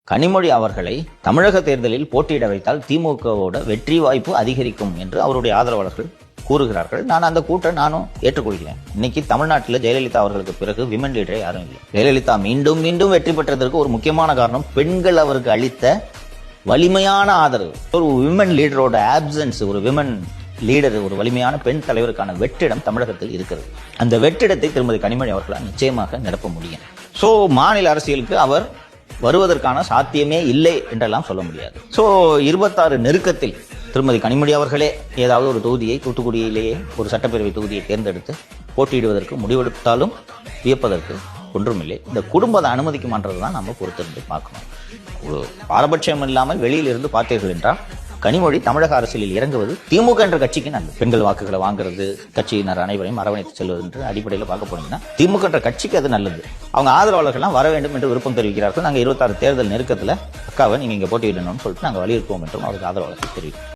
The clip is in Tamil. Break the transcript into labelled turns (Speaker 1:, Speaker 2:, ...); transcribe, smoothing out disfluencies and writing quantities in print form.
Speaker 1: கனிமொழி அவர்களை தமிழக தேர்தலில் போட்டியிட வைத்தால் திமுகவோட வெற்றி வாய்ப்பு அதிகரிக்கும் என்று அவருடைய ஆதரவாளர்கள் கூறுகிறார்கள். நான் அந்த கூட்டை நானும் ஏற்றுக்கொள்கிறேன். இன்னைக்கு தமிழ்நாட்டில் ஜெயலலிதா அவர்களுக்கு பிறகு விமன் லீடரே யாரும் இல்லை. ஜெயலலிதா மீண்டும் மீண்டும் வெற்றி பெற்றதற்கு ஒரு முக்கியமான காரணம் பெண்கள் அவருக்கு அளித்த வலிமையான ஆதரவு. ஒரு விமன் லீடரோட ஆப்சன்ஸ், ஒரு விமன் லீடர், ஒரு வலிமையான பெண் தலைவருக்கான வெற்றிடம் தமிழகத்தில் இருக்கிறது. அந்த வெற்றிடத்தை திருமதி கனிமொழி அவர்களால் நிச்சயமாக நிரப்ப முடியும். சோ மாநில அரசியலுக்கு அவர் வருவதற்கான சாத்தியமே இல்லை என்றெல்லாம் சொல்ல முடியாது. சோ 26 நெருக்கத்தில் திருமதி கனிமொழி அவர்களே ஏதாவது ஒரு தொகுதியை, தூத்துக்குடியிலேயே ஒரு சட்டப்பேரவை தொகுதியை தேர்ந்தெடுத்து போட்டியிடுவதற்கு முடிவெடுத்தாலும் வியப்பதற்கு ஒன்றுமில்லை. இந்த குடும்பத்தை அனுமதிக்குமான்றதுதான் நம்ம பொறுத்திருந்து பார்க்கணும். ஒரு பாரபட்சம் இல்லாமல் வெளியிலிருந்து பார்த்தீர்கள் என்றால் கனிமொழி தமிழக அரசியலில் இறங்குவது திமுக என்ற கட்சிக்கு நல்லது. பெண்கள் வாக்குகளை வாங்குறது, கட்சியினர் அனைவரையும் அரவணைத்து செல்வது என்று அடிப்படையில் பார்க்க போனீங்கன்னா திமுக என்ற கட்சிக்கு அது நல்லது. அவங்க ஆதரவாளர்கள்லாம் வர வேண்டும் என்று விருப்பம் தெரிவிக்கிறார்கள். நாங்கள் 26 தேர்தல் நெருக்கத்தில் அக்காவை நீங்க இங்க போட்டியிடணும்னு சொல்லிட்டு நாங்கள் வலியுறுத்துவோம் என்றும் அவருக்கு ஆதரவாளர்கள் தெரிவிக்கிறோம்.